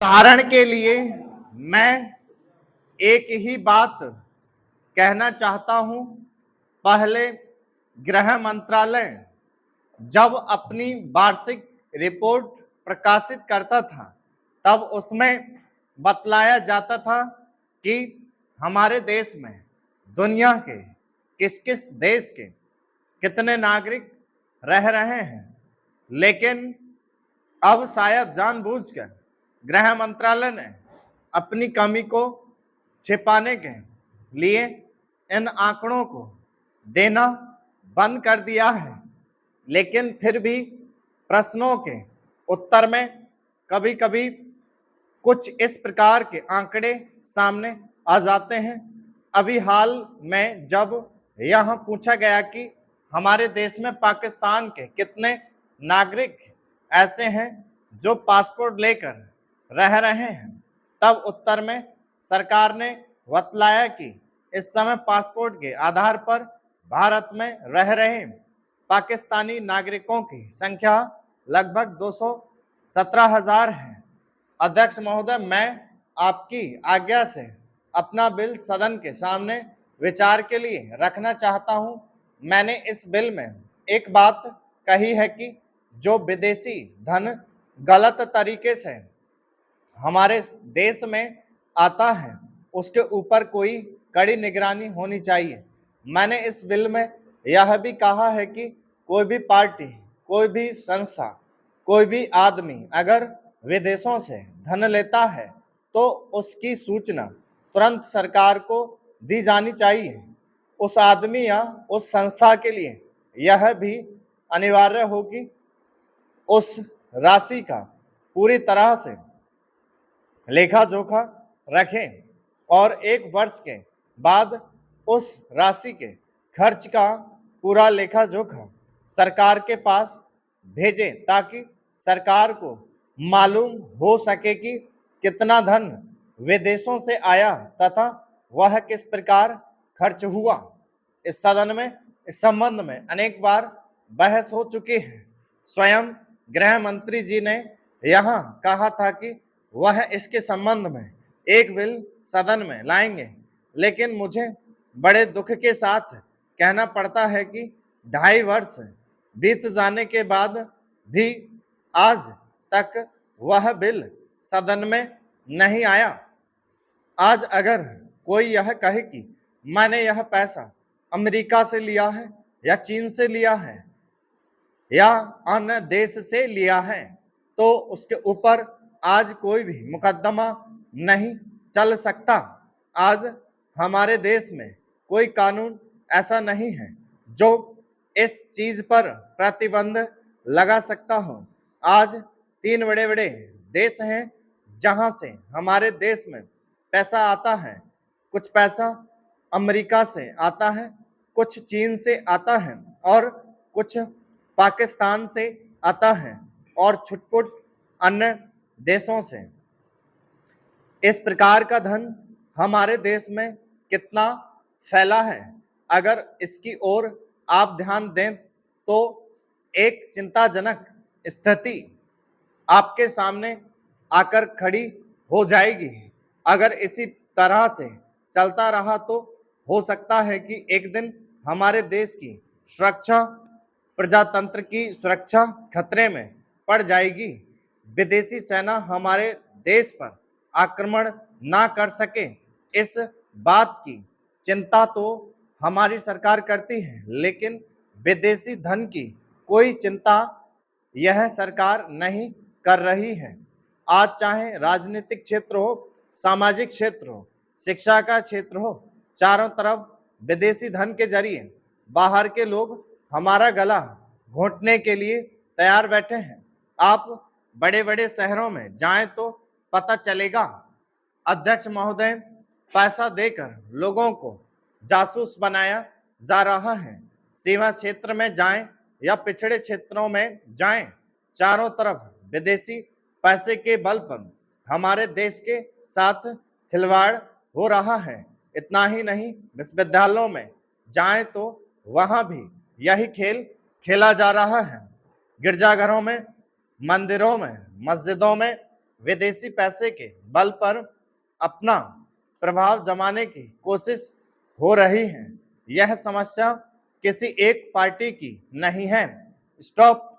उदाहरण के लिए मैं एक ही बात कहना चाहता हूं। पहले गृह मंत्रालय जब अपनी वार्षिक रिपोर्ट प्रकाशित करता था तब उसमें बतलाया जाता था कि हमारे देश में दुनिया के किस किस देश के कितने नागरिक रह रहे हैं। लेकिन अब शायद जानबूझकर गृह मंत्रालय ने अपनी कमी को छिपाने के लिए इन आंकड़ों को देना बंद कर दिया है। लेकिन फिर भी प्रश्नों के उत्तर में कभी कभी कुछ इस प्रकार के आंकड़े सामने आ जाते हैं। अभी हाल में जब यह पूछा गया कि हमारे देश में पाकिस्तान के कितने नागरिक ऐसे हैं जो पासपोर्ट लेकर रह रहे हैं, तब उत्तर में सरकार ने बतलाया कि इस समय पासपोर्ट के आधार पर भारत में रह रहे पाकिस्तानी नागरिकों की संख्या लगभग 217,000 है। अध्यक्ष महोदय, मैं आपकी आज्ञा से अपना बिल सदन के सामने विचार के लिए रखना चाहता हूं। मैंने इस बिल में एक बात कही है कि जो विदेशी धन गलत तरीके से हमारे देश में आता है उसके ऊपर कोई कड़ी निगरानी होनी चाहिए। मैंने इस बिल में यह भी कहा है कि कोई भी पार्टी, कोई भी संस्था, कोई भी आदमी अगर विदेशों से धन लेता है तो उसकी सूचना तुरंत सरकार को दी जानी चाहिए। उस आदमी या उस संस्था के लिए यह भी अनिवार्य हो कि उस राशि का पूरी तरह से लेखा जोखा रखें और 1 वर्ष के बाद उस राशि के खर्च का पूरा लेखा जोखा सरकार के पास भेजें ताकि सरकार को मालूम हो सके कि कितना धन विदेशों से आया तथा वह किस प्रकार खर्च हुआ। इस सदन में इस संबंध में अनेक बार बहस हो चुकी है। स्वयं गृह मंत्री जी ने यहाँ कहा था कि वह इसके संबंध में एक बिल सदन में लाएंगे, लेकिन मुझे बड़े दुख के साथ कहना पड़ता है कि 2.5 वर्ष बीत जाने के बाद भी आज तक वह बिल सदन में नहीं आया। आज अगर कोई यह कहे कि मैंने यह पैसा अमेरिका से लिया है या चीन से लिया है या अन्य देश से लिया है तो उसके ऊपर आज कोई भी मुकदमा नहीं चल सकता। आज हमारे देश में कोई कानून ऐसा नहीं है जो इस चीज पर प्रतिबंध लगा सकता हो। आज 3 बड़े बड़े देश हैं जहां से हमारे देश में पैसा आता है। कुछ पैसा अमेरिका से आता है, कुछ चीन से आता है और कुछ पाकिस्तान से आता है और छुटपुट अन्य देशों से। इस प्रकार का धन हमारे देश में कितना फैला है, अगर इसकी ओर आप ध्यान दें तो एक चिंताजनक स्थिति आपके सामने आकर खड़ी हो जाएगी। अगर इसी तरह से चलता रहा तो हो सकता है कि एक दिन हमारे देश की सुरक्षा, प्रजातंत्र की सुरक्षा खतरे में पड़ जाएगी। विदेशी सेना हमारे देश पर आक्रमण ना कर सके, इस बात की चिंता तो हमारी सरकार करती है, लेकिन विदेशी धन की कोई चिंता यह सरकार नहीं कर रही है। आज चाहे राजनीतिक क्षेत्र हो, सामाजिक क्षेत्र हो, शिक्षा का क्षेत्र हो, चारों तरफ विदेशी धन के जरिए बाहर के लोग हमारा गला घोंटने के लिए तैयार बैठे हैं। आप बड़े बड़े शहरों में जाएं तो पता चलेगा। अध्यक्ष महोदय, पैसा देकर लोगों को जासूस बनाया जा रहा है। सीमा क्षेत्र में जाएं या पिछड़े क्षेत्रों में जाएं, चारों तरफ विदेशी पैसे के बल पर हमारे देश के साथ खिलवाड़ हो रहा है। इतना ही नहीं, विश्वविद्यालयों में जाएं तो वहां भी यही खेल खेला जा रहा है। गिरजाघरों में, मंदिरों में, मस्जिदों में विदेशी पैसे के बल पर अपना प्रभाव जमाने की कोशिश हो रही है। यह समस्या किसी एक पार्टी की नहीं है। स्टॉप